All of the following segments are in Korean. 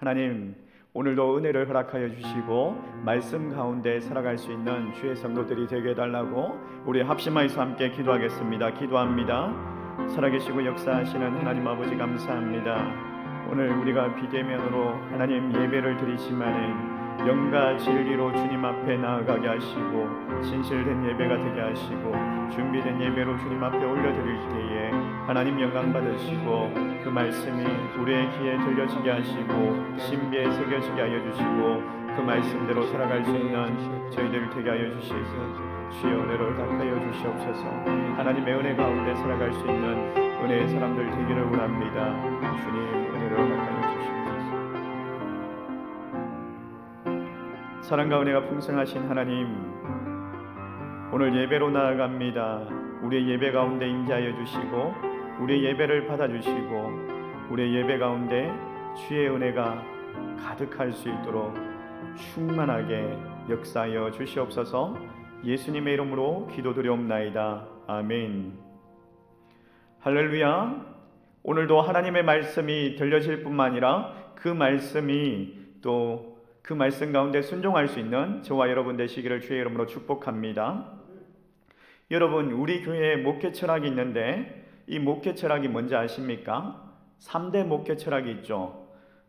하나님, 오늘도 은혜를 허락하여 주시고 말씀 가운데 살아갈 수 있는 주의 성도들이 되게 해달라고 우리 합심하여서 함께 기도하겠습니다. 기도합니다. 살아계시고 역사하시는 하나님 아버지 감사합니다. 오늘 우리가 비대면으로 하나님 예배를 드리지만은 영과 진리로 주님 앞에 나아가게 하시고 진실된 예배가 되게 하시고 준비된 예배로 주님 앞에 올려드릴 때에 하나님 영광 받으시고 그 말씀이 우리의 귀에 들려지게 하시고 신비에 새겨지게 하여 주시고 그 말씀대로 살아갈 수 있는 저희들 되게 하여 주시고 주의 은혜를 허락하여 주시옵소서. 하나님의 은혜 가운데 살아갈 수 있는 은혜의 사람들 되기를 원합니다. 주님 은혜를 허락하여 주시옵소서. 사랑과 은혜가 풍성하신 하나님, 오늘 예배로 나아갑니다. 우리의 예배 가운데 임재하여 주시고 우리의 예배를 받아주시고 우리의 예배 가운데 주의 은혜가 가득할 수 있도록 충만하게 역사하여 주시옵소서. 예수님의 이름으로 기도드리옵나이다. 아멘. 할렐루야. 오늘도 하나님의 말씀이 들려질 뿐만 아니라 그 말씀이 또 그 말씀 가운데 순종할 수 있는 저와 여러분 되시기를 주의 이름으로 축복합니다. 여러분, 우리 교회에 목회 철학이 있는데 이 목회 철학이 뭔지 아십니까? 3대 목회 철학이 있죠.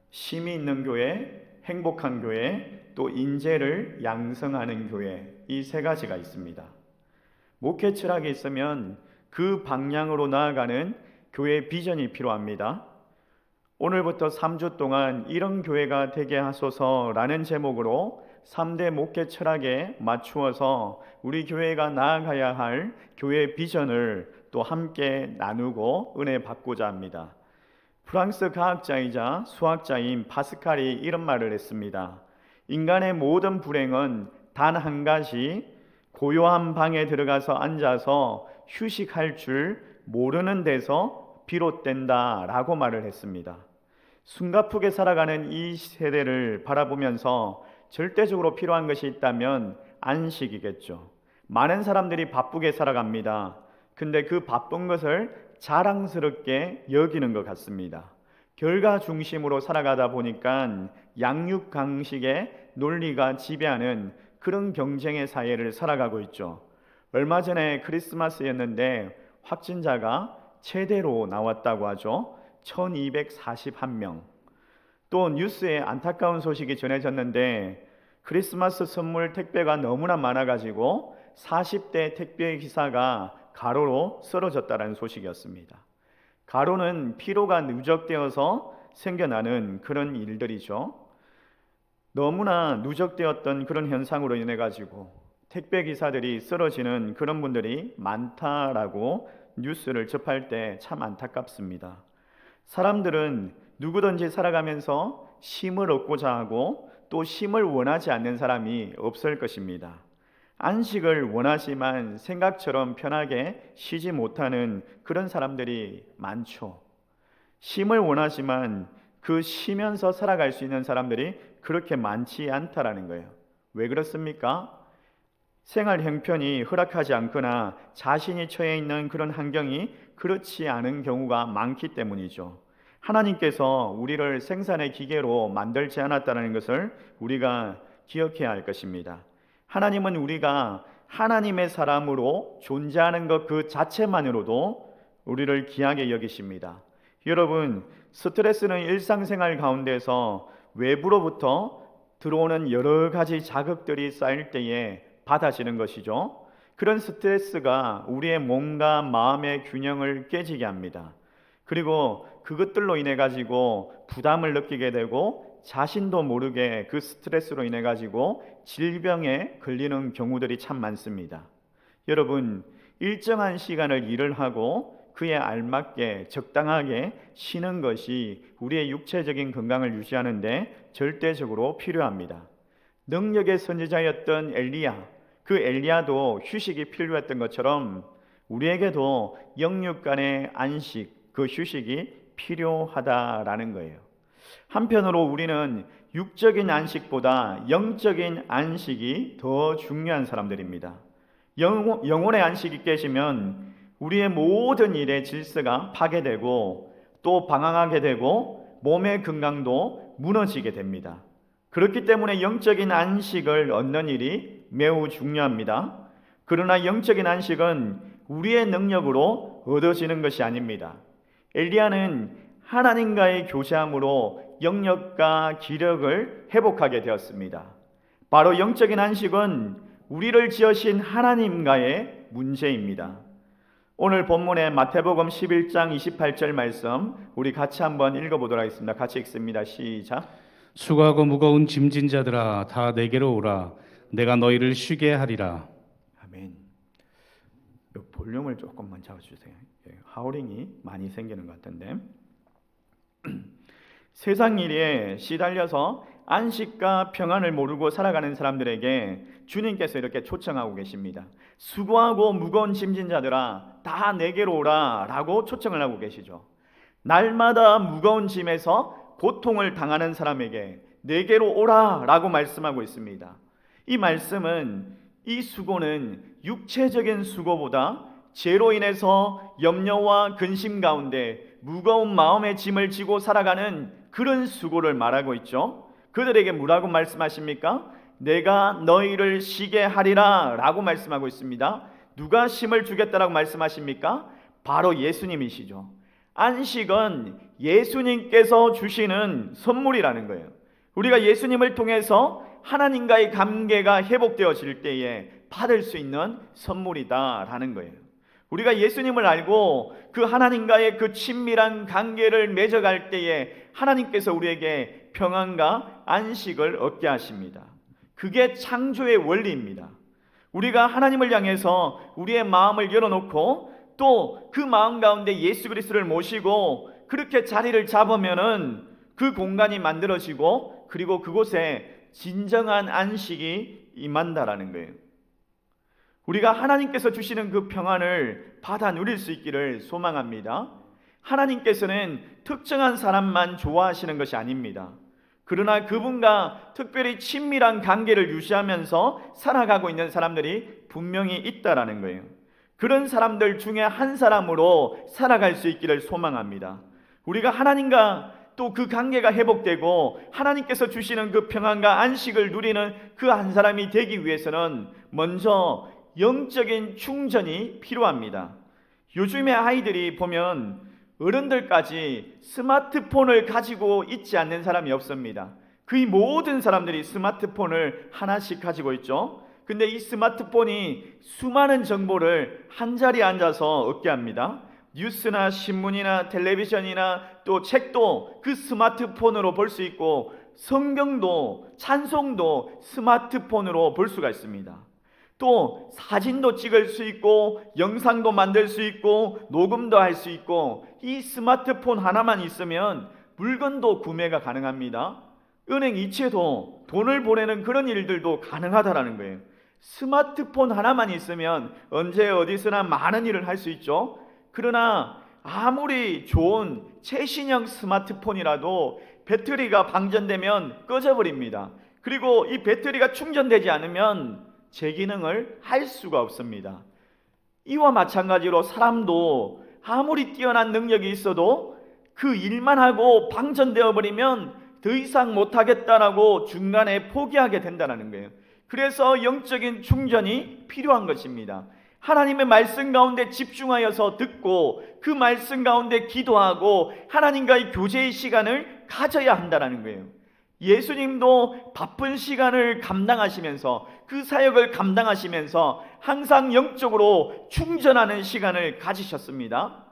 쉼이 있는 교회, 행복한 교회, 또 인재를 양성하는 교회, 이 세 가지가 있습니다. 목회 철학이 있으면 그 방향으로 나아가는 교회 비전이 필요합니다. 오늘부터 3주 동안 이런 교회가 되게 하소서라는 제목으로 3대 목회 철학에 맞추어서 우리 교회가 나아가야 할 교회 비전을 또 함께 나누고 은혜 받고자 합니다. 프랑스 과학자이자 수학자인 파스칼이 이런 말을 했습니다. 인간의 모든 불행은 단 한 가지, 고요한 방에 들어가서 앉아서 휴식할 줄 모르는 데서 비롯된다라고 말을 했습니다. 숨가쁘게 살아가는 이 세대를 바라보면서 절대적으로 필요한 것이 있다면 안식이겠죠. 많은 사람들이 바쁘게 살아갑니다. 근데 그 바쁜 것을 자랑스럽게 여기는 것 같습니다. 결과 중심으로 살아가다 보니까 양육강식의 논리가 지배하는 그런 경쟁의 사회를 살아가고 있죠. 얼마 전에 크리스마스였는데 확진자가 최대로 나왔다고 하죠. 1241명. 또 뉴스에 안타까운 소식이 전해졌는데 크리스마스 선물 택배가 너무나 많아가지고 40대 택배 기사가 가로로 쓰러졌다는 소식이었습니다. 가로는 피로가 누적되어서 생겨나는 그런 일들이죠. 너무나 누적되었던 그런 현상으로 인해 가지고 택배 기사들이 쓰러지는 그런 분들이 많다라고 뉴스를 접할 때 참 안타깝습니다. 사람들은 누구든지 살아가면서 쉼을 얻고자 하고 또 쉼을 원하지 않는 사람이 없을 것입니다. 안식을 원하지만 생각처럼 편하게 쉬지 못하는 그런 사람들이 많죠. 쉼을 원하지만 그 쉬면서 살아갈 수 있는 사람들이 그렇게 많지 않다라는 거예요. 왜 그렇습니까? 생활 형편이 허락하지 않거나 자신이 처해 있는 그런 환경이 그렇지 않은 경우가 많기 때문이죠. 하나님께서 우리를 생산의 기계로 만들지 않았다는 것을 우리가 기억해야 할 것입니다. 하나님은 우리가 하나님의 사람으로 존재하는 것 그 자체만으로도 우리를 귀하게 여기십니다. 여러분, 스트레스는 일상생활 가운데서 외부로부터 들어오는 여러 가지 자극들이 쌓일 때에 받아지는 것이죠. 그런 스트레스가 우리의 몸과 마음의 균형을 깨지게 합니다. 그리고 그것들로 인해 가지고 부담을 느끼게 되고 자신도 모르게 그 스트레스로 인해 가지고 질병에 걸리는 경우들이 참 많습니다. 여러분, 일정한 시간을 일을 하고 그에 알맞게 적당하게 쉬는 것이 우리의 육체적인 건강을 유지하는데 절대적으로 필요합니다. 능력의 선지자였던 엘리야, 그 엘리야도 휴식이 필요했던 것처럼 우리에게도 영육 간의 안식, 그 휴식이 필요하다라는 거예요. 한편으로 우리는 육적인 안식보다 영적인 안식이 더 중요한 사람들입니다. 영혼의 안식이 깨지면 우리의 모든 일의 질서가 파괴되고 또 방황하게 되고 몸의 건강도 무너지게 됩니다. 그렇기 때문에 영적인 안식을 얻는 일이 매우 중요합니다. 그러나 영적인 안식은 우리의 능력으로 얻어지는 것이 아닙니다. 엘리야는 하나님과의 교제함으로 영력과 기력을 회복하게 되었습니다. 바로 영적인 안식은 우리를 지으신 하나님과의 문제입니다. 오늘 본문의 마태복음 11장 28절 말씀 우리 같이 한번 읽어보도록 하겠습니다. 같이 읽습니다. 시작. 수고하고 무거운 짐진 자들아 다 내게로 오라. 내가 너희를 쉬게 하리라. 아멘. 이 볼륨을 조금만 잡아주세요. 하우링이 많이 생기는 것 같은데. 세상 일에 시달려서 안식과 평안을 모르고 살아가는 사람들에게 주님께서 이렇게 초청하고 계십니다. 수고하고 무거운 짐진 자들아 다 내게로 오라 라고 초청을 하고 계시죠. 날마다 무거운 짐에서 고통을 당하는 사람에게 내게로 오라 라고 말씀하고 있습니다. 이 말씀은 이 수고는 육체적인 수고보다 죄로 인해서 염려와 근심 가운데 무거운 마음의 짐을 지고 살아가는 그런 수고를 말하고 있죠. 그들에게 뭐라고 말씀하십니까? 내가 너희를 쉬게 하리라 라고 말씀하고 있습니다. 누가 쉼을 주겠다라고 말씀하십니까? 바로 예수님이시죠. 안식은 예수님께서 주시는 선물이라는 거예요. 우리가 예수님을 통해서 하나님과의 관계가 회복되어질 때에 받을 수 있는 선물이다라는 거예요. 우리가 예수님을 알고 그 하나님과의 그 친밀한 관계를 맺어갈 때에 하나님께서 우리에게 평안과 안식을 얻게 하십니다. 그게 창조의 원리입니다. 우리가 하나님을 향해서 우리의 마음을 열어놓고 또 그 마음 가운데 예수 그리스도를 모시고 그렇게 자리를 잡으면은 그 공간이 만들어지고 그리고 그곳에 진정한 안식이 임한다라는 거예요. 우리가 하나님께서 주시는 그 평안을 받아 누릴 수 있기를 소망합니다. 하나님께서는 특정한 사람만 좋아하시는 것이 아닙니다. 그러나 그분과 특별히 친밀한 관계를 유지하면서 살아가고 있는 사람들이 분명히 있다라는 거예요. 그런 사람들 중에 한 사람으로 살아갈 수 있기를 소망합니다. 우리가 하나님과 또 그 관계가 회복되고 하나님께서 주시는 그 평안과 안식을 누리는 그 한 사람이 되기 위해서는 먼저 영적인 충전이 필요합니다. 요즘의 아이들이 보면 어른들까지 스마트폰을 가지고 있지 않는 사람이 없습니다. 거의 모든 사람들이 스마트폰을 하나씩 가지고 있죠. 근데 이 스마트폰이 수많은 정보를 한자리에 앉아서 얻게 합니다. 뉴스나 신문이나 텔레비전이나 또 책도 그 스마트폰으로 볼 수 있고 성경도 찬송도 스마트폰으로 볼 수가 있습니다. 또 사진도 찍을 수 있고 영상도 만들 수 있고 녹음도 할 수 있고 이 스마트폰 하나만 있으면 물건도 구매가 가능합니다. 은행 이체도 돈을 보내는 그런 일들도 가능하다라는 거예요. 스마트폰 하나만 있으면 언제 어디서나 많은 일을 할 수 있죠. 그러나 아무리 좋은 최신형 스마트폰이라도 배터리가 방전되면 꺼져버립니다. 그리고 이 배터리가 충전되지 않으면 제 기능을 할 수가 없습니다. 이와 마찬가지로 사람도 아무리 뛰어난 능력이 있어도 그 일만 하고 방전되어 버리면 더 이상 못하겠다라고 중간에 포기하게 된다는 거예요. 그래서 영적인 충전이 필요한 것입니다. 하나님의 말씀 가운데 집중하여서 듣고 그 말씀 가운데 기도하고 하나님과의 교제의 시간을 가져야 한다는 거예요. 예수님도 바쁜 시간을 감당하시면서 그 사역을 감당하시면서 항상 영적으로 충전하는 시간을 가지셨습니다.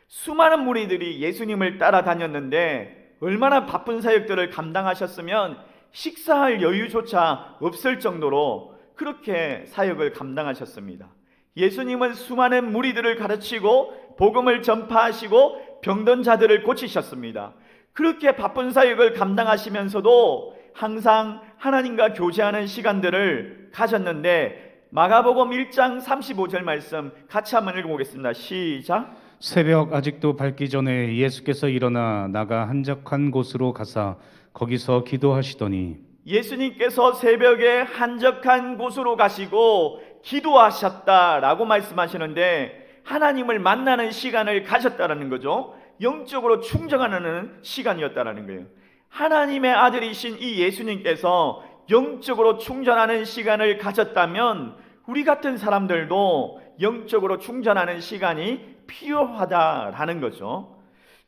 수많은 무리들이 예수님을 따라다녔는데 얼마나 바쁜 사역들을 감당하셨으면 식사할 여유조차 없을 정도로 그렇게 사역을 감당하셨습니다. 예수님은 수많은 무리들을 가르치고 복음을 전파하시고 병든 자들을 고치셨습니다. 그렇게 바쁜 사역을 감당하시면서도 항상 하나님과 교제하는 시간들을 가졌는데 마가복음 1장 35절 말씀 같이 한번 읽어보겠습니다. 시작. 새벽 아직도 밝기 전에 예수께서 일어나 나가 한적한 곳으로 가사 거기서 기도하시더니 예수님께서 새벽에 한적한 곳으로 가시고 기도하셨다라고 말씀하시는데 하나님을 만나는 시간을 가졌다라는 거죠. 영적으로 충전하는 시간이었다라는 거예요. 하나님의 아들이신 이 예수님께서 영적으로 충전하는 시간을 가졌다면 우리 같은 사람들도 영적으로 충전하는 시간이 필요하다라는 거죠.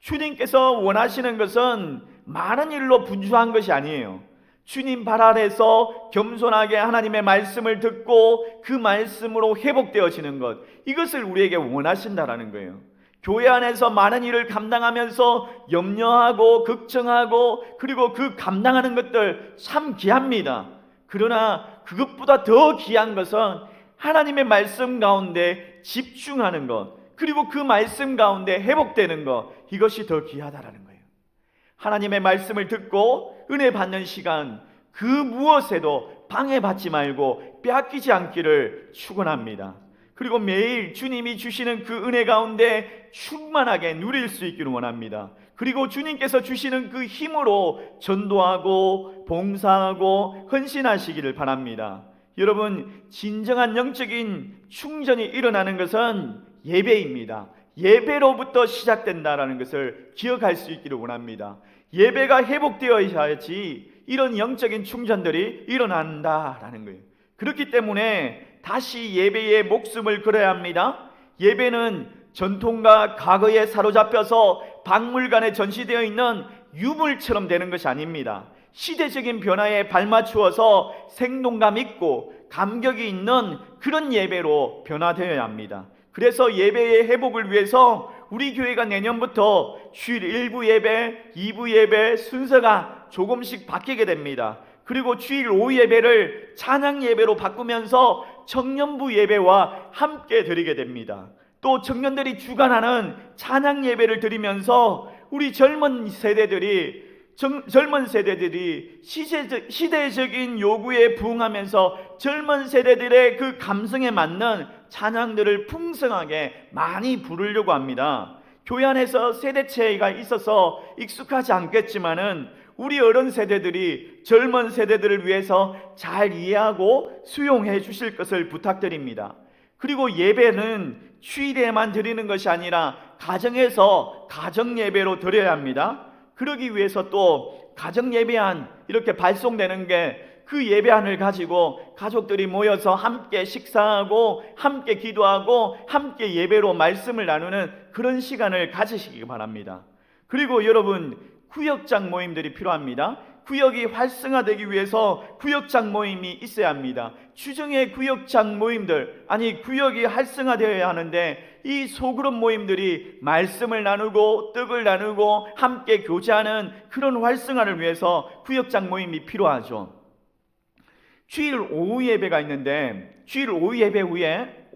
주님께서 원하시는 것은 많은 일로 분주한 것이 아니에요. 주님 발 아래서 겸손하게 하나님의 말씀을 듣고 그 말씀으로 회복되어지는 것, 이것을 우리에게 원하신다라는 거예요. 교회 안에서 많은 일을 감당하면서 염려하고 걱정하고 그리고 그 감당하는 것들 참 귀합니다. 그러나 그것보다 더 귀한 것은 하나님의 말씀 가운데 집중하는 것, 그리고 그 말씀 가운데 회복되는 것, 이것이 더 귀하다라는 거예요. 하나님의 말씀을 듣고 은혜 받는 시간, 그 무엇에도 방해받지 말고 빼앗기지 않기를 축원합니다. 그리고 매일 주님이 주시는 그 은혜 가운데 충만하게 누릴 수 있기를 원합니다. 그리고 주님께서 주시는 그 힘으로 전도하고 봉사하고 헌신하시기를 바랍니다. 여러분, 진정한 영적인 충전이 일어나는 것은 예배입니다. 예배로부터 시작된다라는 것을 기억할 수 있기를 원합니다. 예배가 회복되어야지 이런 영적인 충전들이 일어난다라는 거예요. 그렇기 때문에 다시 예배에 목숨을 걸어야 합니다. 예배는 전통과 과거에 사로잡혀서 박물관에 전시되어 있는 유물처럼 되는 것이 아닙니다. 시대적인 변화에 발맞추어서 생동감 있고 감격이 있는 그런 예배로 변화되어야 합니다. 그래서 예배의 회복을 위해서 우리 교회가 내년부터 주일 1부 예배, 2부 예배 순서가 조금씩 바뀌게 됩니다. 그리고 주일 오후 예배를 찬양 예배로 바꾸면서 청년부 예배와 함께 드리게 됩니다. 또 청년들이 주관하는 찬양 예배를 드리면서 우리 젊은 세대들이 시대적인 요구에 부응하면서 젊은 세대들의 그 감성에 맞는 찬양들을 풍성하게 많이 부르려고 합니다. 교회 안에서 세대 차이가 있어서 익숙하지 않겠지만은 우리 어른 세대들이 젊은 세대들을 위해서 잘 이해하고 수용해 주실 것을 부탁드립니다. 그리고 예배는 주일에만 드리는 것이 아니라 가정에서 가정 예배로 드려야 합니다. 그러기 위해서 또 가정 예배안 이렇게 발송되는 게 그 예배안을 가지고 가족들이 모여서 함께 식사하고 함께 기도하고 함께 예배로 말씀을 나누는 그런 시간을 가지시기 바랍니다. 그리고 여러분, 구역장 모임들이 필요합니다. 구역이 활성화되기 위해서 구역장 모임이 있어야 합니다. 주중에 구역장 모임들, 구역이 활성화되어야 하는데 이 소그룹 모임들이 말씀을 나누고 떡을 나누고 함께 교제하는 그런 활성화를 위해서 구역장 모임이 필요하죠. 주일 오후 예배가 있는데 주일 오후 예배 후에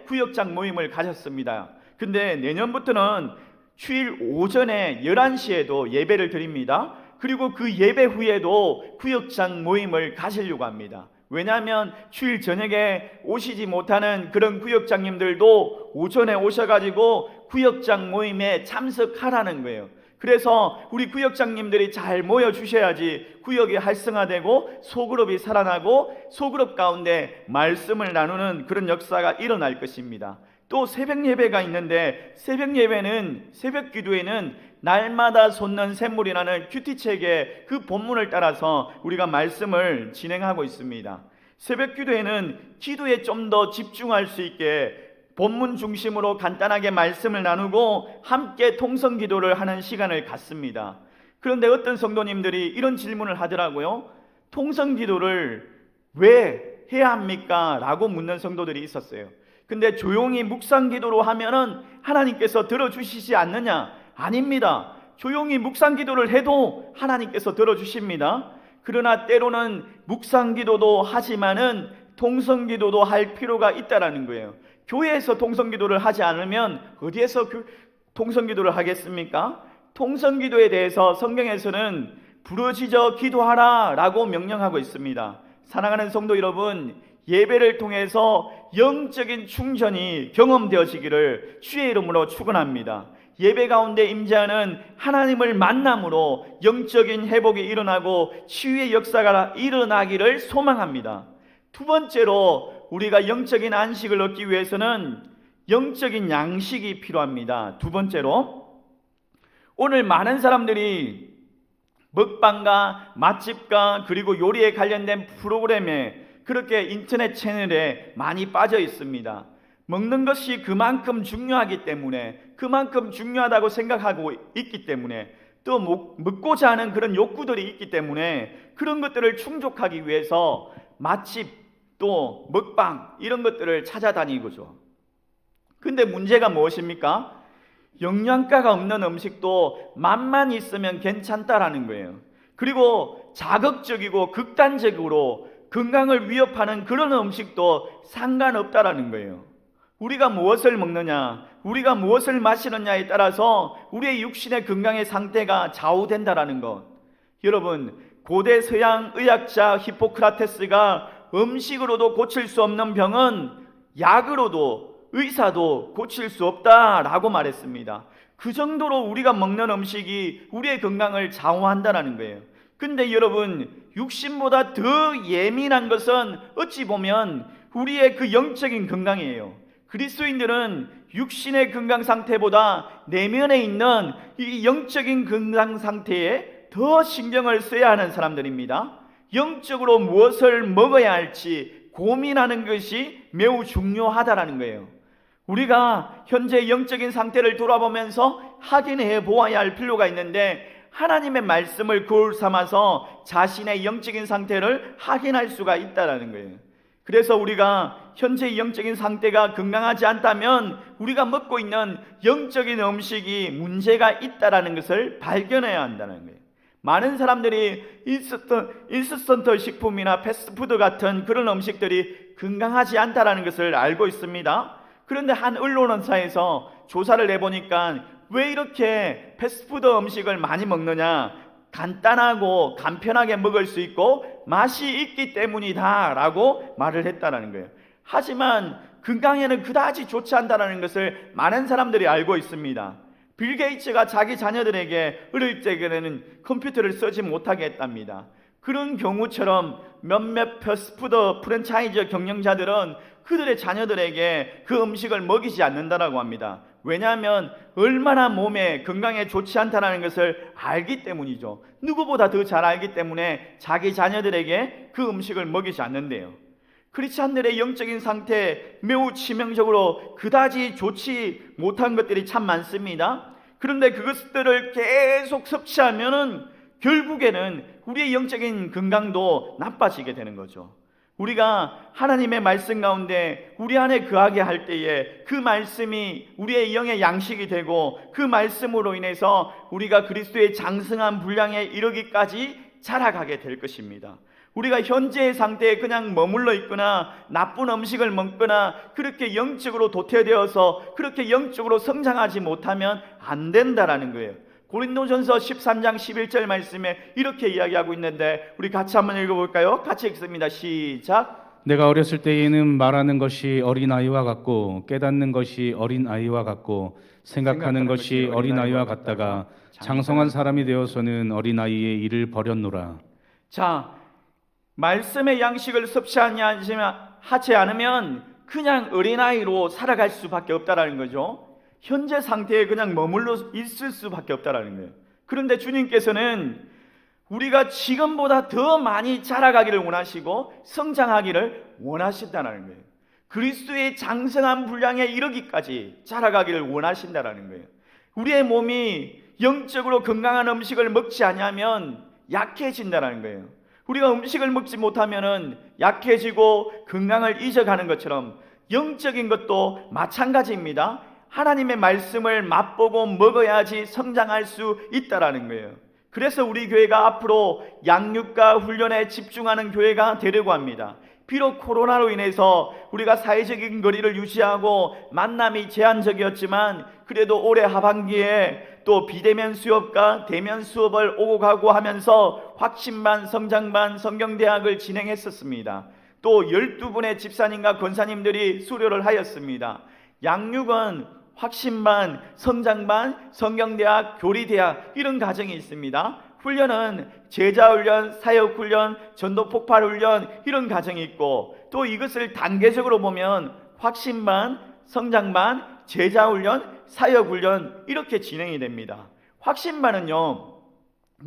구역장 모임을 가졌습니다. 근데 내년부터는 주일 오전에 11시에도 예배를 드립니다. 그리고 그 예배 후에도 구역장 모임을 가시려고 합니다. 왜냐하면 주일 저녁에 오시지 못하는 그런 구역장님들도 오전에 오셔가지고 구역장 모임에 참석하라는 거예요. 그래서 우리 구역장님들이 잘 모여주셔야지 구역이 활성화되고 소그룹이 살아나고 소그룹 가운데 말씀을 나누는 그런 역사가 일어날 것입니다. 또 새벽 예배가 있는데 새벽 예배는 새벽 기도에는 날마다 솟는 샘물이라는 큐티책의 그 본문을 따라서 우리가 말씀을 진행하고 있습니다. 새벽 기도에는 기도에 좀 더 집중할 수 있게 본문 중심으로 간단하게 말씀을 나누고 함께 통성 기도를 하는 시간을 갖습니다. 그런데 어떤 성도님들이 이런 질문을 하더라고요. 통성 기도를 왜 해야 합니까? 라고 묻는 성도들이 있었어요. 근데 조용히 묵상 기도로 하면은 하나님께서 들어주시지 않느냐? 아닙니다. 조용히 묵상 기도를 해도 하나님께서 들어주십니다. 그러나 때로는 묵상 기도도 하지만은 통성 기도도 할 필요가 있다라는 거예요. 교회에서 통성 기도를 하지 않으면 어디에서 통성 기도를 하겠습니까? 통성 기도에 대해서 성경에서는 부르짖어 기도하라 라고 명령하고 있습니다. 사랑하는 성도 여러분, 예배를 통해서 영적인 충전이 경험되어지기를 주의 이름으로 축원합니다. 예배 가운데 임재하는 하나님을 만남으로 영적인 회복이 일어나고 치유의 역사가 일어나기를 소망합니다. 두 번째로 우리가 영적인 안식을 얻기 위해서는 영적인 양식이 필요합니다. 두 번째로, 오늘 많은 사람들이 먹방과 맛집과 그리고 요리에 관련된 프로그램에 그렇게 인터넷 채널에 많이 빠져 있습니다. 먹는 것이 그만큼 중요하기 때문에, 그만큼 중요하다고 생각하고 있기 때문에, 또 먹고자 하는 그런 욕구들이 있기 때문에 그런 것들을 충족하기 위해서 맛집 또 먹방 이런 것들을 찾아다니고죠. 근데 문제가 무엇입니까? 영양가가 없는 음식도 맛만 있으면 괜찮다라는 거예요. 그리고 자극적이고 극단적으로 건강을 위협하는 그런 음식도 상관없다라는 거예요. 우리가 무엇을 먹느냐, 우리가 무엇을 마시느냐에 따라서 우리의 육신의 건강의 상태가 좌우된다라는 것. 여러분, 고대 서양 의학자 히포크라테스가 음식으로도 고칠 수 없는 병은 약으로도 의사도 고칠 수 없다라고 말했습니다. 그 정도로 우리가 먹는 음식이 우리의 건강을 좌우한다는 거예요. 근데 여러분, 육신보다 더 예민한 것은 어찌 보면 우리의 그 영적인 건강이에요. 그리스도인들은 육신의 건강 상태보다 내면에 있는 이 영적인 건강 상태에 더 신경을 써야 하는 사람들입니다. 영적으로 무엇을 먹어야 할지 고민하는 것이 매우 중요하다라는 거예요. 우리가 현재 영적인 상태를 돌아보면서 확인해 보아야 할 필요가 있는데, 하나님의 말씀을 거울 삼아서 자신의 영적인 상태를 확인할 수가 있다라는 거예요. 그래서 우리가 현재 영적인 상태가 건강하지 않다면 우리가 먹고 있는 영적인 음식이 문제가 있다라는 것을 발견해야 한다는 거예요. 많은 사람들이 인스턴트 식품이나 패스트푸드 같은 그런 음식들이 건강하지 않다라는 것을 알고 있습니다. 그런데 한 언론사에서 조사를 해보니까 왜 이렇게 패스트푸드 음식을 많이 먹느냐, 간단하고 간편하게 먹을 수 있고 맛이 있기 때문이다 라고 말을 했다는 거예요. 하지만 건강에는 그다지 좋지 않다는 것을 많은 사람들이 알고 있습니다. 빌 게이츠가 자기 자녀들에게 어릴 적에는 컴퓨터를 쓰지 못하게 했답니다. 그런 경우처럼 몇몇 패스트푸드 프랜차이즈 경영자들은 그들의 자녀들에게 그 음식을 먹이지 않는다라고 합니다. 왜냐하면 얼마나 몸에 건강에 좋지 않다는 것을 알기 때문이죠. 누구보다 더 잘 알기 때문에 자기 자녀들에게 그 음식을 먹이지 않는데요. 크리스찬들의 영적인 상태 매우 치명적으로 그다지 좋지 못한 것들이 참 많습니다. 그런데 그것들을 계속 섭취하면은 결국에는 우리의 영적인 건강도 나빠지게 되는 거죠. 우리가 하나님의 말씀 가운데 우리 안에 거하게 할 때에 그 말씀이 우리의 영의 양식이 되고, 그 말씀으로 인해서 우리가 그리스도의 장성한 분량에 이르기까지 자라가게 될 것입니다. 우리가 현재의 상태에 그냥 머물러 있거나 나쁜 음식을 먹거나 그렇게 영적으로 도태되어서 그렇게 영적으로 성장하지 못하면 안 된다라는 거예요. 고린도전서 13장 11절 말씀에 이렇게 이야기하고 있는데 우리 같이 한번 읽어볼까요? 같이 읽습니다. 시작. 내가 어렸을 때에는 말하는 것이 어린아이와 같고 깨닫는 것이 어린아이와 같고 생각하는 것이 어린아이와 같다가 장성한 사람이 되어서는 어린아이의 일을 버렸노라. 자, 말씀의 양식을 섭취하지 않으면 그냥 어린아이로 살아갈 수밖에 없다라는 거죠. 현재 상태에 그냥 머물러 있을 수밖에 없다라는 거예요. 그런데 주님께서는 우리가 지금보다 더 많이 자라가기를 원하시고 성장하기를 원하신다는 거예요. 그리스도의 장성한 분량에 이르기까지 자라가기를 원하신다는 거예요. 우리의 몸이 영적으로 건강한 음식을 먹지 않으면 약해진다는 거예요. 우리가 음식을 먹지 못하면 약해지고 건강을 잊어가는 것처럼 영적인 것도 마찬가지입니다. 하나님의 말씀을 맛보고 먹어야지 성장할 수 있다라는 거예요. 그래서 우리 교회가 앞으로 양육과 훈련에 집중하는 교회가 되려고 합니다. 비록 코로나로 인해서 우리가 사회적인 거리를 유지하고 만남이 제한적이었지만 그래도 올해 하반기에 또 비대면 수업과 대면 수업을 오고 가고 하면서 확신반, 성장반, 성경대학을 진행했었습니다. 또 12분의 집사님과 권사님들이 수료를 하였습니다. 양육은 확신반, 성장반, 성경대학, 교리대학 이런 과정이 있습니다. 훈련은 제자훈련, 사역훈련, 전도폭발훈련 이런 과정이 있고, 또 이것을 단계적으로 보면 확신반, 성장반, 제자훈련, 사역훈련 이렇게 진행이 됩니다. 확신반은요,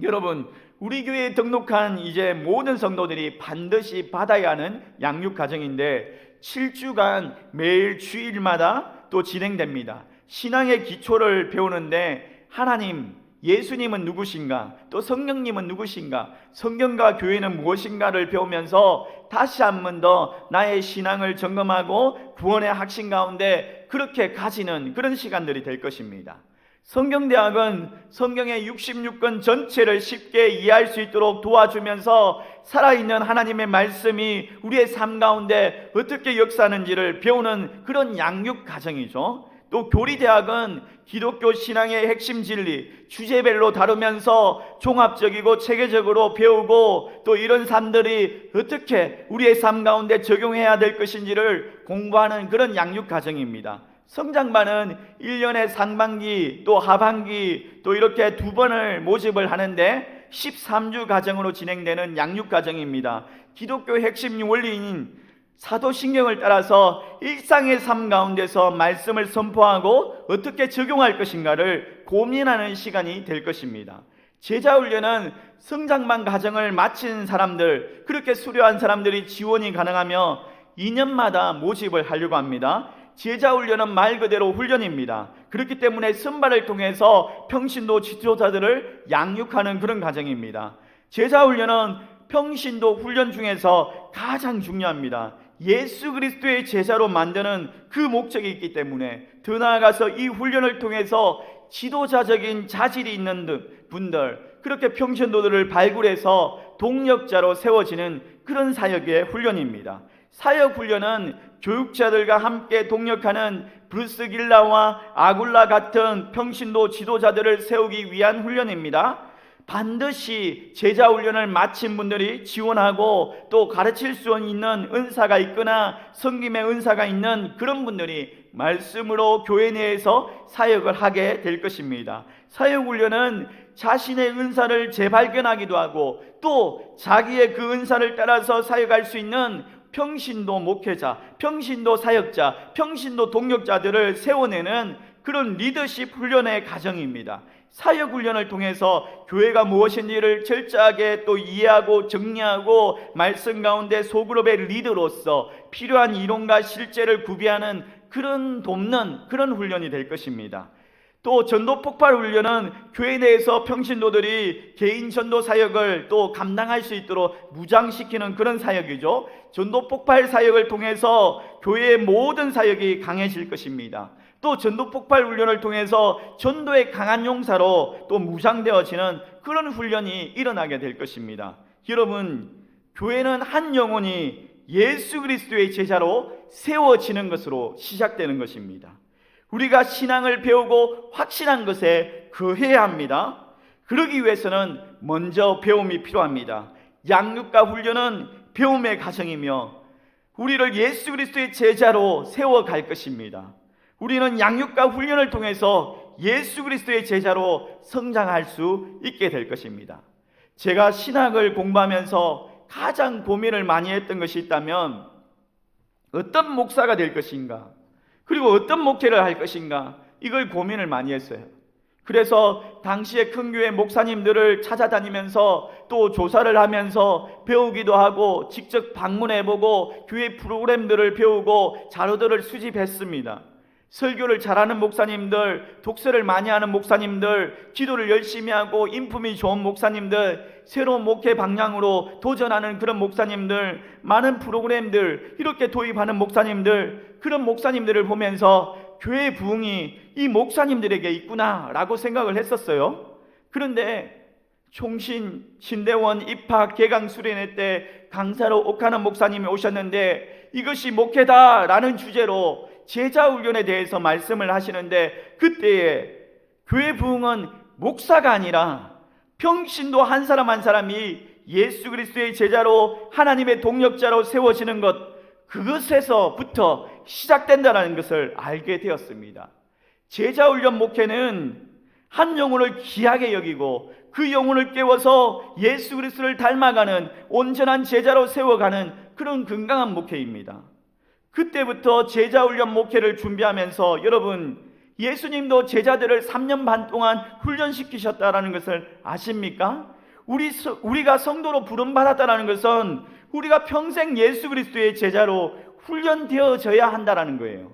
여러분 우리 교회에 등록한 이제 모든 성도들이 반드시 받아야 하는 양육 과정인데 7주간 매일 주일마다 또 진행됩니다. 신앙의 기초를 배우는데 하나님, 예수님은 누구신가? 또 성령님은 누구신가? 성경과 교회는 무엇인가를 배우면서 다시 한 번 더 나의 신앙을 점검하고 구원의 확신 가운데 그렇게 가지는 그런 시간들이 될 것입니다. 성경대학은 성경의 66권 전체를 쉽게 이해할 수 있도록 도와주면서 살아있는 하나님의 말씀이 우리의 삶 가운데 어떻게 역사하는지를 배우는 그런 양육 과정이죠. 또 교리대학은 기독교 신앙의 핵심 진리, 주제별로 다루면서 종합적이고 체계적으로 배우고 또 이런 삶들이 어떻게 우리의 삶 가운데 적용해야 될 것인지를 공부하는 그런 양육 과정입니다. 성장반은 1년에 상반기 또 하반기 또 이렇게 2번을 모집을 하는데 13주 과정으로 진행되는 양육 과정입니다. 기독교의 핵심 원리인 사도신경을 따라서 일상의 삶 가운데서 말씀을 선포하고 어떻게 적용할 것인가를 고민하는 시간이 될 것입니다. 제자훈련은 성장반 과정을 마친 사람들, 그렇게 수료한 사람들이 지원이 가능하며 2년마다 모집을 하려고 합니다. 제자훈련은 말 그대로 훈련입니다. 그렇기 때문에 선발을 통해서 평신도 지도자들을 양육하는 그런 과정입니다. 제자훈련은 평신도 훈련 중에서 가장 중요합니다. 예수 그리스도의 제자로 만드는 그 목적이 있기 때문에 더 나아가서 이 훈련을 통해서 지도자적인 자질이 있는 분들, 그렇게 평신도들을 발굴해서 동력자로 세워지는 그런 사역의 훈련입니다. 사역훈련은 교육자들과 함께 동력하는 브루스길라와 아굴라 같은 평신도 지도자들을 세우기 위한 훈련입니다. 반드시 제자훈련을 마친 분들이 지원하고 또 가르칠 수 있는 은사가 있거나 섬김의 은사가 있는 그런 분들이 말씀으로 교회 내에서 사역을 하게 될 것입니다. 사역훈련은 자신의 은사를 재발견하기도 하고 또 자기의 그 은사를 따라서 사역할 수 있는 평신도 목회자, 평신도 사역자, 평신도 동력자들을 세워내는 그런 리더십 훈련의 과정입니다. 사역훈련을 통해서 교회가 무엇인지를 철저하게 또 이해하고 정리하고 말씀 가운데 소그룹의 리더로서 필요한 이론과 실제를 구비하는 그런 돕는 그런 훈련이 될 것입니다. 또 전도 폭발 훈련은 교회 내에서 평신도들이 개인 전도 사역을 또 감당할 수 있도록 무장시키는 그런 사역이죠. 전도 폭발 사역을 통해서 교회의 모든 사역이 강해질 것입니다. 또 전도 폭발 훈련을 통해서 전도의 강한 용사로 또 무장되어지는 그런 훈련이 일어나게 될 것입니다. 여러분, 교회는 한 영혼이 예수 그리스도의 제자로 세워지는 것으로 시작되는 것입니다. 우리가 신앙을 배우고 확신한 것에 거해야 합니다. 그러기 위해서는 먼저 배움이 필요합니다. 양육과 훈련은 배움의 과정이며 우리를 예수 그리스도의 제자로 세워갈 것입니다. 우리는 양육과 훈련을 통해서 예수 그리스도의 제자로 성장할 수 있게 될 것입니다. 제가 신학을 공부하면서 가장 고민을 많이 했던 것이 있다면 어떤 목사가 될 것인가, 그리고 어떤 목회를 할 것인가, 이걸 고민을 많이 했어요. 그래서 당시에 큰 교회 목사님들을 찾아다니면서 또 조사를 하면서 배우기도 하고 직접 방문해보고 교회 프로그램들을 배우고 자료들을 수집했습니다. 설교를 잘하는 목사님들, 독서를 많이 하는 목사님들, 기도를 열심히 하고 인품이 좋은 목사님들, 새로운 목회 방향으로 도전하는 그런 목사님들, 많은 프로그램들 이렇게 도입하는 목사님들, 그런 목사님들을 보면서 교회 부흥이 이 목사님들에게 있구나 라고 생각을 했었어요. 그런데 총신, 신대원, 입학, 개강 수련회 때 강사로 옥하는 목사님이 오셨는데 이것이 목회다 라는 주제로 제자훈련에 대해서 말씀을 하시는데, 그때에 교회 부흥은 목사가 아니라 평신도 한 사람 한 사람이 예수 그리스도의 제자로 하나님의 동력자로 세워지는 것, 그것에서부터 시작된다는 것을 알게 되었습니다. 제자훈련 목회는 한 영혼을 귀하게 여기고 그 영혼을 깨워서 예수 그리스도를 닮아가는 온전한 제자로 세워가는 그런 건강한 목회입니다. 그때부터 제자훈련 목회를 준비하면서 여러분, 예수님도 제자들을 3년 반 동안 훈련시키셨다는 것을 아십니까? 우리가 성도로 부름받았다는 것은 우리가 평생 예수 그리스도의 제자로 훈련되어져야 한다는 거예요.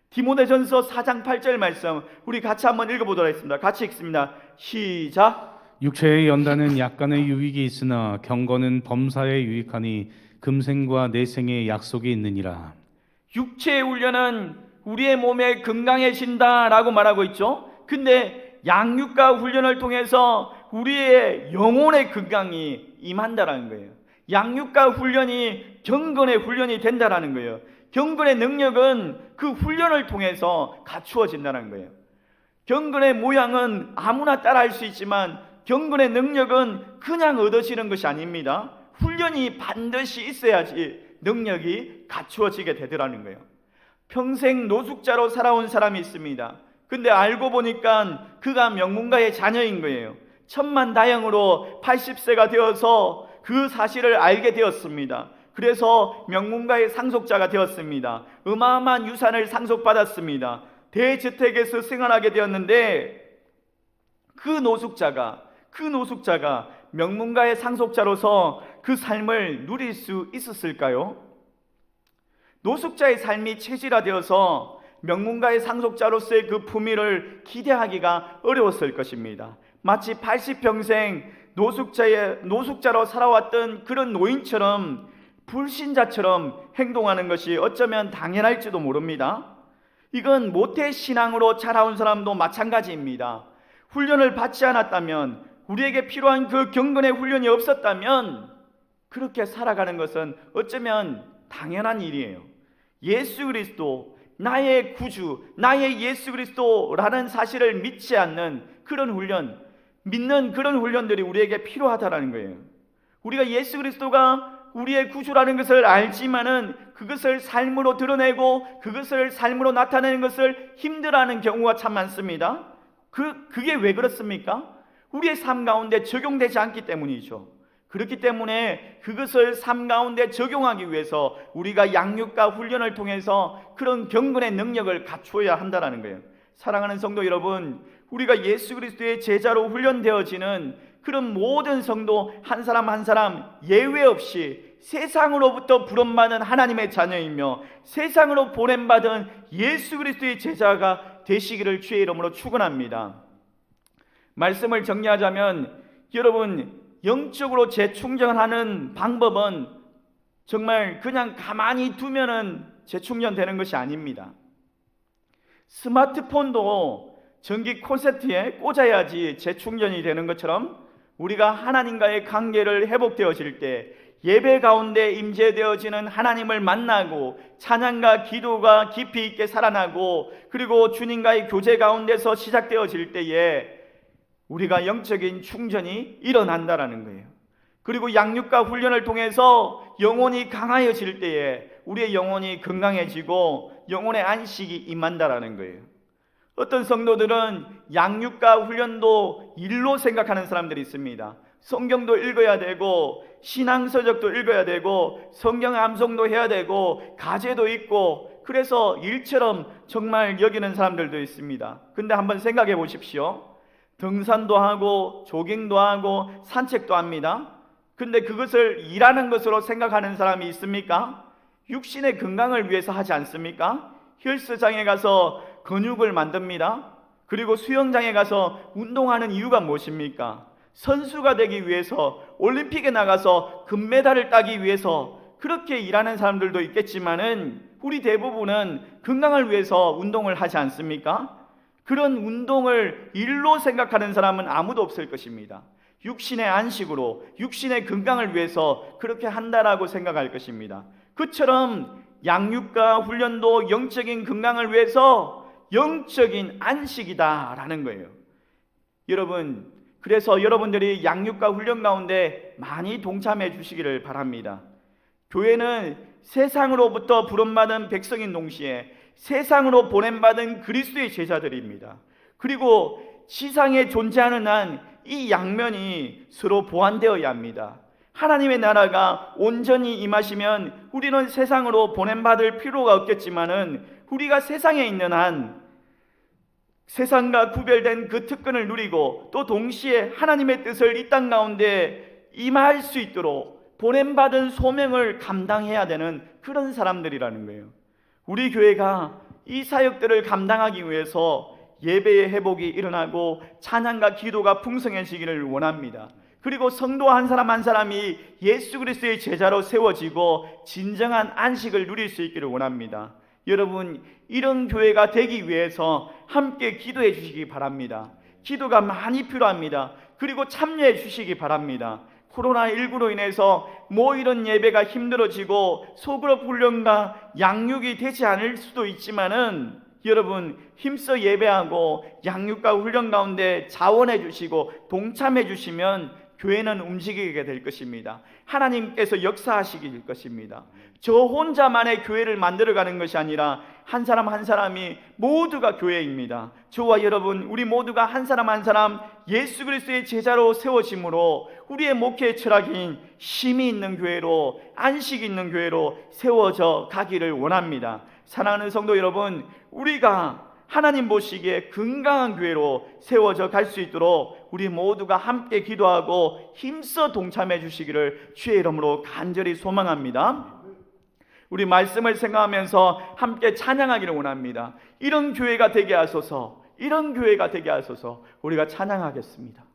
디모데전서 4장 8절 말씀 우리 같이 한번 읽어보도록 하겠습니다. 같이 읽습니다. 시작. 육체의 연단은 약간의 유익이 있으나 경건은 범사에 유익하니 금생과 내생의 약속이 있느니라. 육체의 훈련은 우리의 몸에 건강해진다라고 말하고 있죠. 근데 양육과 훈련을 통해서 우리의 영혼의 건강이 임한다라는 거예요. 양육과 훈련이 경건의 훈련이 된다라는 거예요. 경건의 능력은 그 훈련을 통해서 갖추어진다는 거예요. 경건의 모양은 아무나 따라할 수 있지만 경건의 능력은 그냥 얻어지는 것이 아닙니다. 훈련이 반드시 있어야지 능력이 갖추어지게 되더라는 거예요. 평생 노숙자로 살아온 사람이 있습니다. 근데 알고 보니까 그가 명문가의 자녀인 거예요. 천만다행으로 80세가 되어서 그 사실을 알게 되었습니다. 그래서 명문가의 상속자가 되었습니다. 어마어마한 유산을 상속받았습니다. 대저택에서 생활하게 되었는데 그 노숙자가 명문가의 상속자로서 그 삶을 누릴 수 있었을까요? 노숙자의 삶이 체질화되어서 명문가의 상속자로서의 그 품위를 기대하기가 어려웠을 것입니다. 마치 80평생 노숙자로 살아왔던 그런 노인처럼 불신자처럼 행동하는 것이 어쩌면 당연할지도 모릅니다. 이건 모태신앙으로 자라온 사람도 마찬가지입니다. 훈련을 받지 않았다면, 우리에게 필요한 그 경건의 훈련이 없었다면 그렇게 살아가는 것은 어쩌면 당연한 일이에요. 예수 그리스도, 나의 구주, 나의 예수 그리스도라는 사실을 믿지 않는 그런 훈련, 믿는 그런 훈련들이 우리에게 필요하다는 거예요. 우리가 예수 그리스도가 우리의 구주라는 것을 알지만은 그것을 삶으로 드러내고 그것을 삶으로 나타내는 것을 힘들어하는 경우가 참 많습니다. 그게 왜 그렇습니까? 우리의 삶 가운데 적용되지 않기 때문이죠. 그렇기 때문에 그것을 삶 가운데 적용하기 위해서 우리가 양육과 훈련을 통해서 그런 경건의 능력을 갖추어야 한다는 거예요. 사랑하는 성도 여러분, 우리가 예수 그리스도의 제자로 훈련되어지는 그런 모든 성도 한 사람 한 사람 예외 없이 세상으로부터 부름받은 하나님의 자녀이며 세상으로 보냄받은 예수 그리스도의 제자가 되시기를 주의 이름으로 축원합니다. 말씀을 정리하자면, 여러분, 영적으로 재충전하는 방법은 정말 그냥 가만히 두면은 재충전되는 것이 아닙니다. 스마트폰도 전기 콘센트에 꽂아야지 재충전이 되는 것처럼 우리가 하나님과의 관계를 회복되어질 때, 예배 가운데 임재되어지는 하나님을 만나고 찬양과 기도가 깊이 있게 살아나고 그리고 주님과의 교제 가운데서 시작되어질 때에 우리가 영적인 충전이 일어난다라는 거예요. 그리고 양육과 훈련을 통해서 영혼이 강하여질 때에 우리의 영혼이 건강해지고 영혼의 안식이 임한다라는 거예요. 어떤 성도들은 양육과 훈련도 일로 생각하는 사람들이 있습니다. 성경도 읽어야 되고 신앙서적도 읽어야 되고 성경 암송도 해야 되고 가제도 있고 그래서 일처럼 정말 여기는 사람들도 있습니다. 근데 한번 생각해 보십시오. 등산도 하고 조깅도 하고 산책도 합니다. 근데 그것을 일하는 것으로 생각하는 사람이 있습니까? 육신의 건강을 위해서 하지 않습니까? 헬스장에 가서 근육을 만듭니다. 그리고 수영장에 가서 운동하는 이유가 무엇입니까? 선수가 되기 위해서, 올림픽에 나가서 금메달을 따기 위해서 그렇게 일하는 사람들도 있겠지만은 우리 대부분은 건강을 위해서 운동을 하지 않습니까? 그런 운동을 일로 생각하는 사람은 아무도 없을 것입니다. 육신의 안식으로, 육신의 건강을 위해서 그렇게 한다라고 생각할 것입니다. 그처럼 양육과 훈련도 영적인 건강을 위해서 영적인 안식이다라는 거예요. 여러분, 그래서 여러분들이 양육과 훈련 가운데 많이 동참해 주시기를 바랍니다. 교회는 세상으로부터 부름받은 백성인 동시에 세상으로 보냄받은 그리스도의 제자들입니다. 그리고 지상에 존재하는 한 이 양면이 서로 보완되어야 합니다. 하나님의 나라가 온전히 임하시면 우리는 세상으로 보냄받을 필요가 없겠지만은 우리가 세상에 있는 한 세상과 구별된 그 특권을 누리고 또 동시에 하나님의 뜻을 이 땅 가운데 임할 수 있도록 보냄받은 소명을 감당해야 되는 그런 사람들이라는 거예요. 우리 교회가 이 사역들을 감당하기 위해서 예배의 회복이 일어나고 찬양과 기도가 풍성해지기를 원합니다. 그리고 성도 한 사람 한 사람이 예수 그리스도의 제자로 세워지고 진정한 안식을 누릴 수 있기를 원합니다. 여러분, 이런 교회가 되기 위해서 함께 기도해 주시기 바랍니다. 기도가 많이 필요합니다. 그리고 참여해 주시기 바랍니다. 코로나19로 인해서 모이는 예배가 힘들어지고 소그룹 훈련과 양육이 되지 않을 수도 있지만은 여러분, 힘써 예배하고 양육과 훈련 가운데 자원해 주시고 동참해 주시면 교회는 움직이게 될 것입니다. 하나님께서 역사하시게 될 것입니다. 저 혼자만의 교회를 만들어가는 것이 아니라 한 사람 한 사람이 모두가 교회입니다. 저와 여러분, 우리 모두가 한 사람 한 사람 예수 그리스도의 제자로 세워짐으로 우리의 목회 철학인 쉼이 있는 교회로, 안식 있는 교회로 세워져 가기를 원합니다. 사랑하는 성도 여러분, 우리가 하나님 보시기에 건강한 교회로 세워져 갈 수 있도록 우리 모두가 함께 기도하고 힘써 동참해 주시기를 주의 이름으로 간절히 소망합니다. 우리 말씀을 생각하면서 함께 찬양하기를 원합니다. 이런 교회가 되게 하소서, 이런 교회가 되게 하소서. 우리가 찬양하겠습니다.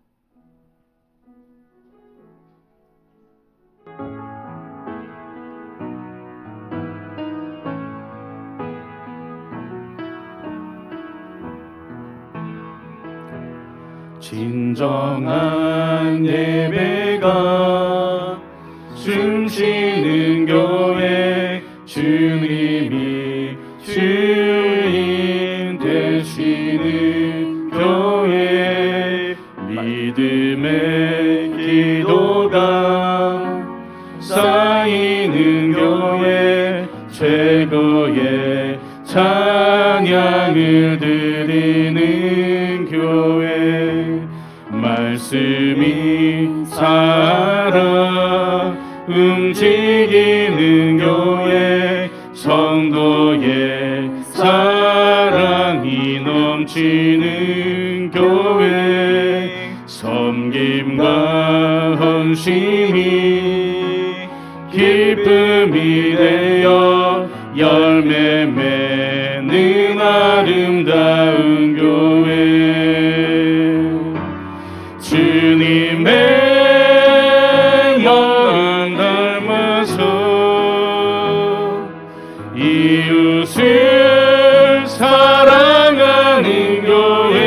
진정한 예배가 춤추는 교회, 주님이 주인 되시는 교회, 믿음의 기도가 쌓이는 교회, 최고의 찬양을 드리는 교회, 말씀이 살아 움직이는 교회, 성도의 사랑이 넘치는 교회, 섬김과 헌신이 기쁨이 되어 열매 맺는 아름다운 교회, 주님의 마음 닮아서 이웃을 사랑하는 교회,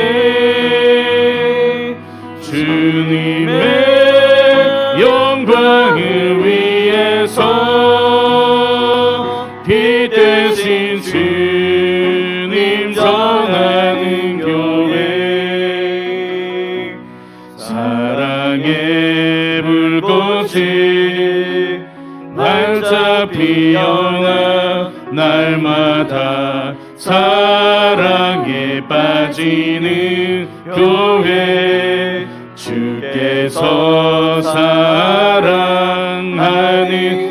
주님의 영광을 위해서 빛 대신 주님 전하는 교회, 사랑의 불꽃이 활짝 피어나 날마다 사랑에 빠지는 교회, 주께서 사랑하는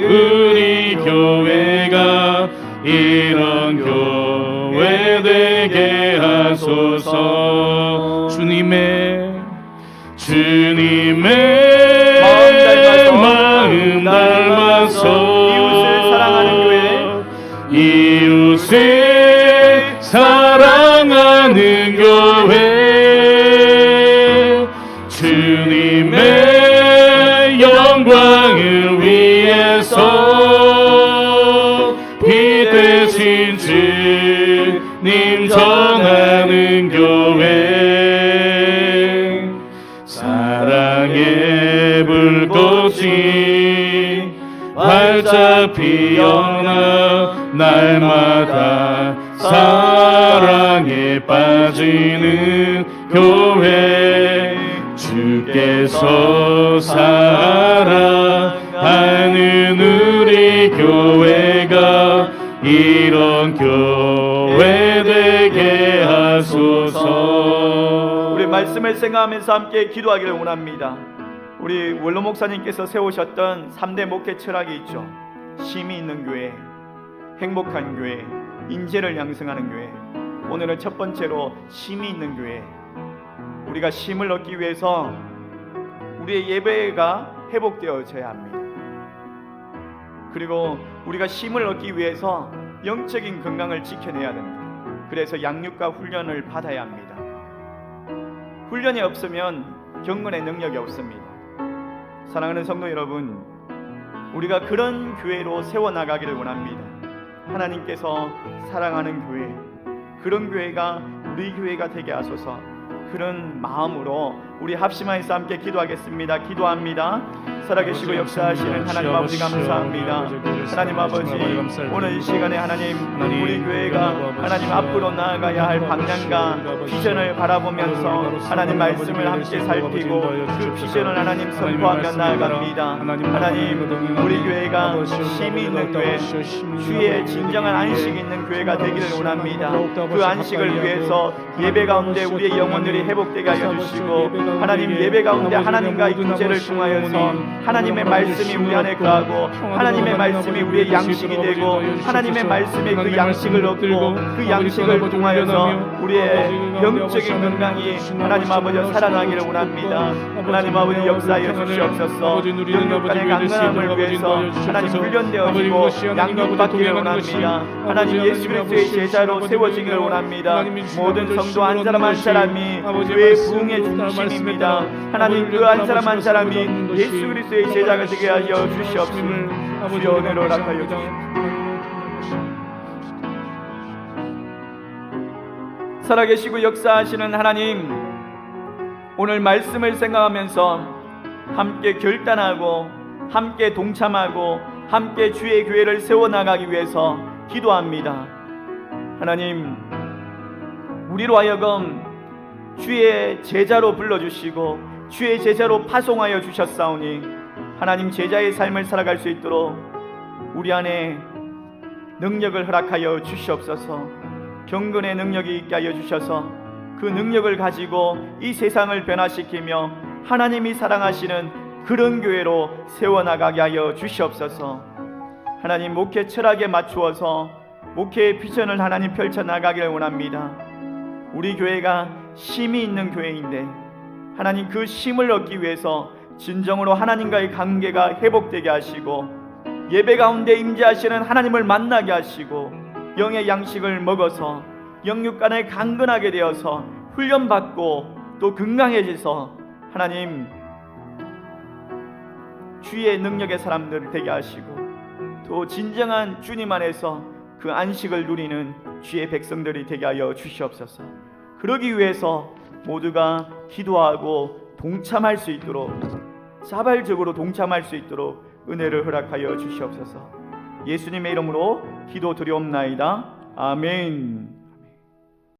우리 교회가 이런 교회 되게 하소서. 주님의 마음 닮아서 이웃을 사랑하는 교회, 이웃을 사랑하는 교회, 주님의 영광을 위해서 빛 대신 주님 전하는 교회, 사랑의 불꽃이 활짝 피어나 날마다 사랑에 빠지는 교회, 주께서 사랑하는 우리 교회가 이런 교회 되게 하소서. 우리 말씀을 생각하면서 함께 기도하기를 원합니다. 우리 원로 목사님께서 세우셨던 3대 목회 철학이 있죠. 쉼이 있는 교회, 행복한 교회, 인재를 양성하는 교회. 오늘은 첫 번째로 힘이 있는 교회, 우리가 힘을 얻기 위해서 우리의 예배가 회복되어져야 합니다. 그리고 우리가 힘을 얻기 위해서 영적인 건강을 지켜내야 됩니다. 그래서 양육과 훈련을 받아야 합니다. 훈련이 없으면 경건의 능력이 없습니다. 사랑하는 성도 여러분, 우리가 그런 교회로 세워나가기를 원합니다. 하나님께서 사랑하는 교회, 그런 교회가 우리 교회가 되게 하소서. 그런 마음으로 우리 합심하여서 함께 기도하겠습니다. 기도합니다. 살아계시고 역사하시는 하나님 아버지 감사합니다. 하나님 아버지, 오늘 이 시간에 하나님 우리 교회가 하나님 앞으로 나아가야 할 방향과 비전을 바라보면서 하나님 말씀을 함께 살피고 그 비전을 하나님 선포하며 나아갑니다. 하나님 우리 교회가 힘이 있는 교회, 주의 진정한 안식이 있는 교회가 되기를 원합니다. 그 안식을 위해서 예배 가운데 우리의 영혼들이 회복되게 하여 주시고, 하나님 예배 가운데 하나님과의 교제를 통하여서 하나님의 말씀이 우리 안에 거하고 하나님의 말씀이 우리의 양식이 되고 하나님의 말씀에 그 양식을 얻고 그 양식을 통하여서 우리의 영적인 건강이 하나님 아버지 살아나기를 원합니다. 하나님 아버지 역사하여 주시옵소서. 영육 간의 강건함을 위해서 하나님 훈련되어지고 양육받기를 원합니다. 하나님 예수 그리스도의 제자로 세워지기를 원합니다. 모든 성도 한 사람 한 사람이 교회의 부흥의 중심입니다. 하나님 그 한 사람 한 사람이 예수 그리스도의 제자가 되게 하여 주시옵시며 주여 은혜로 허락하여 주시옵소서. 살아계시고 역사하시는 하나님, 오늘 말씀을 생각하면서 함께 결단하고 함께 동참하고 함께 주의 교회를 세워나가기 위해서 기도합니다. 하나님, 우리로 하여금 주의 제자로 불러주시고 주의 제자로 파송하여 주셨사오니 하나님 제자의 삶을 살아갈 수 있도록 우리 안에 능력을 허락하여 주시옵소서. 경건의 능력이 있게 하여 주셔서 그 능력을 가지고 이 세상을 변화시키며 하나님이 사랑하시는 그런 교회로 세워나가게 하여 주시옵소서. 하나님 목회 철학에 맞추어서 목회의 비전을 하나님 펼쳐나가기를 원합니다. 우리 교회가 힘이 있는 교회인데 하나님 그 힘을 얻기 위해서 진정으로 하나님과의 관계가 회복되게 하시고 예배 가운데 임재하시는 하나님을 만나게 하시고 영의 양식을 먹어서 영육 간에 강건하게 되어서 훈련받고 또 건강해져서 하나님 주의 능력의 사람들 되게 하시고 또 진정한 주님 안에서 그 안식을 누리는 주의 백성들이 되게 하여 주시옵소서. 그러기 위해서 모두가 기도하고 동참할 수 있도록, 자발적으로 동참할 수 있도록 은혜를 허락하여 주시옵소서. 예수님의 이름으로 기도 드리옵나이다. 아멘.